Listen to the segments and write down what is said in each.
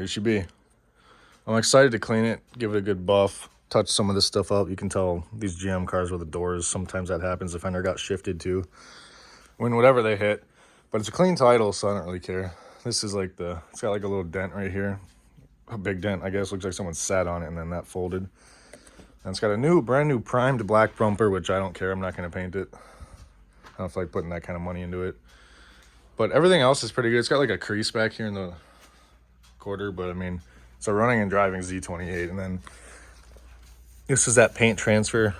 here she be. I'm excited to clean it, give it a good buff, touch some of this stuff up. You can tell these GM cars with the doors, sometimes that happens. The fender got shifted too. When whatever they hit. But it's a clean title, so I don't really care. This is like it's got like a little dent right here. A big dent, I guess. Looks like someone sat on it and then that folded. And it's got a brand new primed black bumper, which I don't care. I'm not going to paint it. I don't feel like putting that kind of money into it. But everything else is pretty good. It's got like a crease back here in the quarter, but I mean, it's a running and driving Z28. And then this is that paint transfer.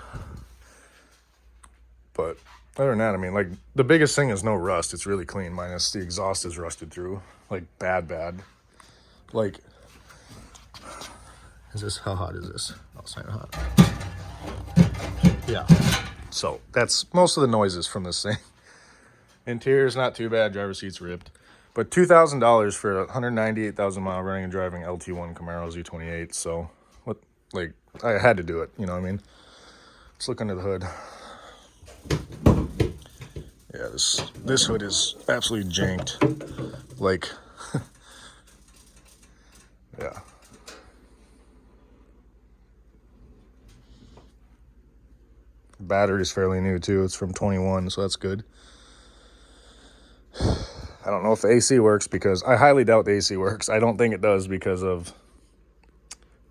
But other than that, I mean, like, the biggest thing is no rust. It's really clean, minus the exhaust is rusted through. Like, bad. Like, how hot is this? Oh, it's not hot. Yeah. So, that's most of the noises from this thing. Interior's not too bad. Driver's seat's ripped. But $2,000 for a 198,000 mile running and driving LT1 Camaro Z28. So, like, I had to do it. You know what I mean? Let's look under the hood. Yeah, this hood is absolutely janked. Like, yeah. Battery's fairly new too. It's from 21, so that's good. I don't know if the AC works because I highly doubt the AC works. I don't think it does because of,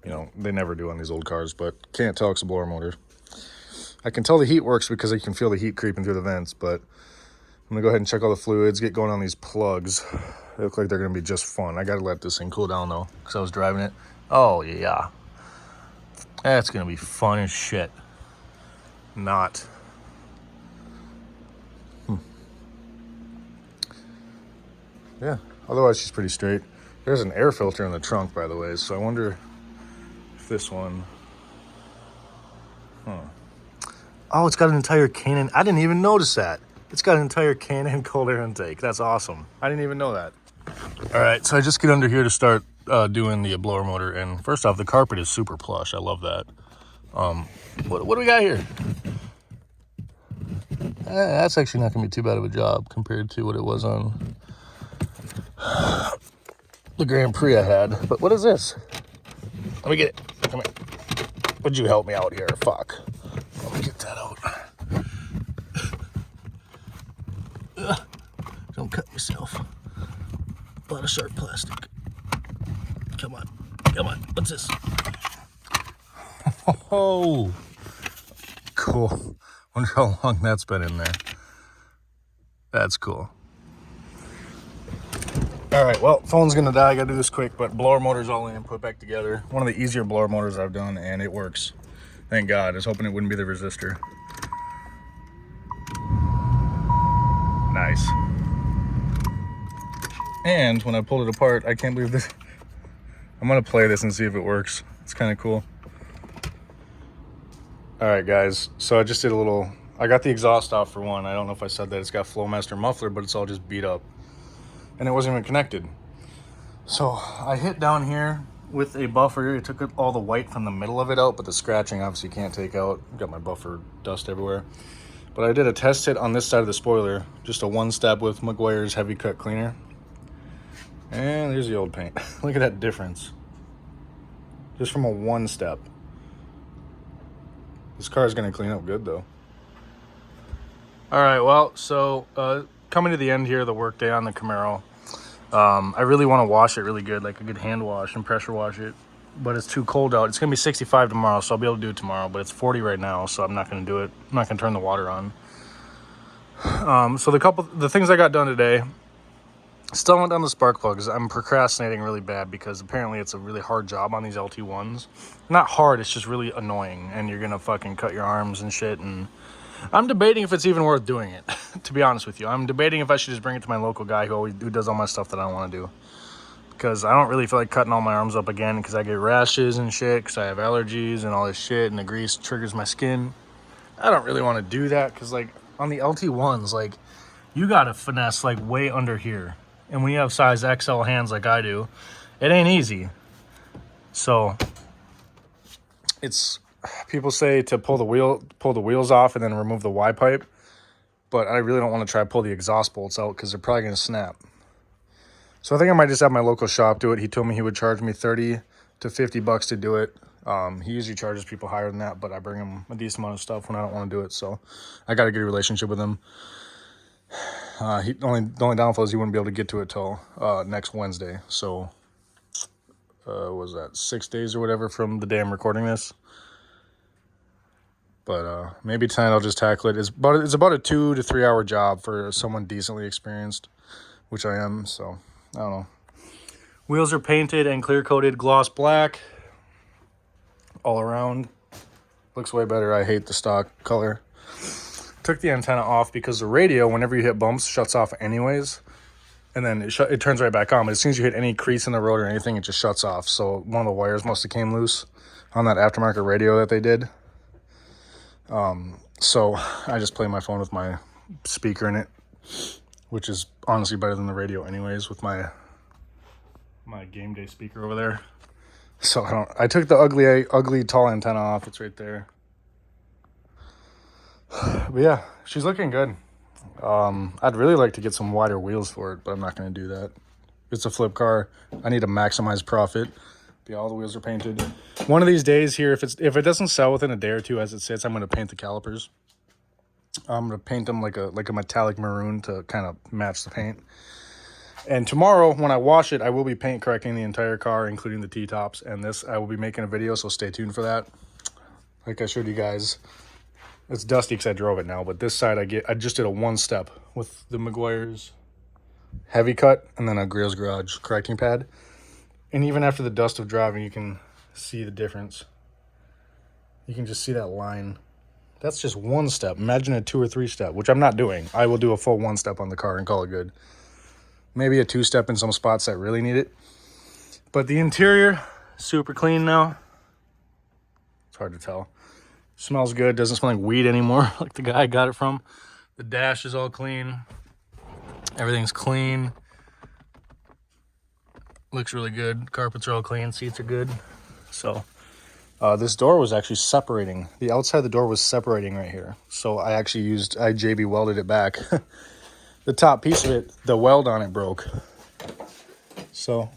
they never do on these old cars, but can't tell it's a blower motor. I can tell the heat works because I can feel the heat creeping through the vents, but I'm going to go ahead and check all the fluids, get going on these plugs. They look like they're going to be just fun. I got to let this thing cool down, though, because I was driving it. Oh, yeah. That's going to be fun as shit. Not. Yeah, otherwise she's pretty straight. There's an air filter in the trunk, by the way, so I wonder if this one... Oh, it's got an entire Canon. I didn't even notice that. It's got an entire Canon cold air intake. That's awesome. I didn't even know that. All right, so I just get under here to start doing the blower motor. And first off, the carpet is super plush. I love that. What do we got here? That's actually not going to be too bad of a job compared to what it was on the Grand Prix I had. But what is this? Let me get it. Come here. Would you help me out here? Fuck. Let me get that out. Don't cut myself. A lot of sharp plastic. Come on. What's this? Oh, cool. Wonder how long that's been in there. That's cool. All right, well, phone's gonna die. I gotta do this quick, but blower motor's all in, put back together. One of the easier blower motors I've done, and it works. Thank God. I was hoping it wouldn't be the resistor. Nice. And when I pulled it apart, I can't believe this. I'm gonna play this and see if it works. It's kind of cool. All right, guys. So I just did I got the exhaust off for one. I don't know if I said that. It's got Flowmaster muffler, but it's all just beat up. And it wasn't even connected. So I hit down here with a buffer. It took all the white from the middle of it out, but the scratching obviously can't take out. Got my buffer dust everywhere. But I did a test hit on this side of the spoiler. Just a one-step with Meguiar's heavy cut cleaner. And there's the old paint. Look at that difference. Just from a one-step. This car is going to clean up good, though. All right, well, so coming to the end here of the workday on the Camaro. I really want to wash it really good, like a good hand wash and pressure wash it. But it's too cold out. It's going to be 65 tomorrow, so I'll be able to do it tomorrow. But it's 40 right now, so I'm not going to do it. I'm not going to turn the water on. So the things I got done today. Still haven't done the spark plugs. I'm procrastinating really bad because apparently it's a really hard job on these LT1s. Not hard, it's just really annoying. And you're going to fucking cut your arms and shit. And I'm debating if it's even worth doing it, to be honest with you. I'm debating if I should just bring it to my local guy who does all my stuff that I want to do. Because I don't really feel like cutting all my arms up again because I get rashes and shit because I have allergies and all this shit and the grease triggers my skin. I don't really want to do that because, like, on the LT1s, like, you got to finesse, like, way under here. And when you have size XL hands like I do, it ain't easy. So people say to pull the wheels off and then remove the Y pipe, but I really don't want to try to pull the exhaust bolts out because they're probably going to snap. So I think I might just have my local shop do it. He told me he would charge me 30 to 50 bucks to do it. He usually charges people higher than that, but I bring him a decent amount of stuff when I don't want to do it. So I got a good relationship with him. The only downfall is he wouldn't be able to get to it till next Wednesday. So what was that, 6 days or whatever from the day I'm recording this? But maybe tonight I'll just tackle it. It's about a 2 to 3 hour job for someone decently experienced, which I am. So I don't know. Wheels are painted and clear coated gloss black all around. Looks way better. I hate the stock color. Took the antenna off because the radio, whenever you hit bumps, shuts off anyways. And then it turns right back on. But as soon as you hit any crease in the road or anything, it just shuts off. So one of the wires must have came loose on that aftermarket radio that they did. So I just play my phone with my speaker in it, which is honestly better than the radio anyways, with my game day speaker over there. So I took the ugly tall antenna off. It's right there. But yeah, she's looking good. I'd really like to get some wider wheels for it, but I'm not going to do that. It's a flip car. I need to maximize profit. Yeah, all the wheels are painted. One of these days here, if it doesn't sell within a day or two as it sits, I'm going to paint the calipers. I'm going to paint them like a metallic maroon to kind of match the paint. And tomorrow, when I wash it, I will be paint correcting the entire car, including the T-tops. And this, I will be making a video, so stay tuned for that. Like I showed you guys, it's dusty because I drove it now. But this side, I just did a one-step with the Meguiar's heavy cut and then a Grills Garage correcting pad. And even after the dust of driving, you can see the difference. You can just see that line. That's just one step. Imagine a 2 or 3 step, which I'm not doing. I will do a full 1 step on the car and call it good. Maybe a 2 step in some spots that really need it. But the interior, super clean now. It's hard to tell. Smells good. Doesn't smell like weed anymore, like the guy I got it from. The dash is all clean. Everything's clean. Looks really good. Carpets are all clean. Seats are good. So this door was actually separating. The outside of the door was separating right here. So I JB welded it back. The top piece of it, the weld on it broke. So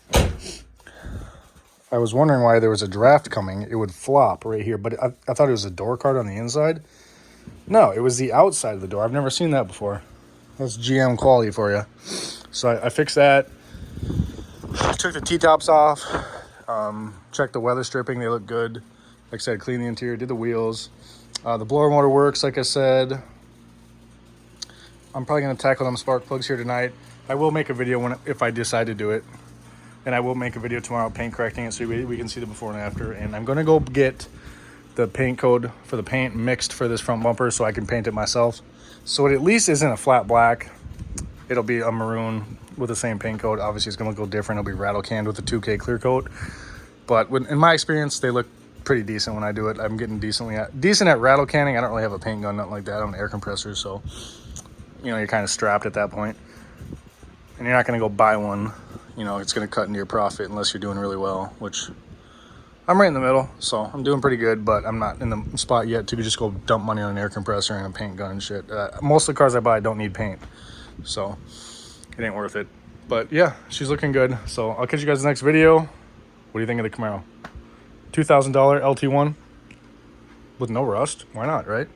I was wondering why there was a draft coming. It would flop right here. But I thought it was a door card on the inside. No, it was the outside of the door. I've never seen that before. That's GM quality for you. So I fixed that. Took the T-tops off, checked the weather stripping, they look good. Like I said, cleaned the interior, did the wheels. The blower motor works, like I said. I'm probably going to tackle them spark plugs here tonight. I will make a video if I decide to do it. And I will make a video tomorrow paint correcting it so we can see the before and after. And I'm going to go get the paint code for the paint mixed for this front bumper so I can paint it myself. So it at least isn't a flat black. It'll be a maroon with the same paint coat. Obviously, it's going to look different. It'll be rattle canned with a 2K clear coat. But in my experience, they look pretty decent when I do it. I'm getting decent at rattle canning. I don't really have a paint gun, nothing like that. I have an air compressor, so you're kind of strapped at that point. And you're not going to go buy one. It's going to cut into your profit unless you're doing really well, which I'm right in the middle. So I'm doing pretty good, but I'm not in the spot yet to just go dump money on an air compressor and a paint gun and shit. Most of the cars I buy don't need paint. So it ain't worth it. But yeah, she's looking good. So I'll catch you guys in the next video. What do you think of the Camaro? $2,000 LT1 with no rust. Why not, right?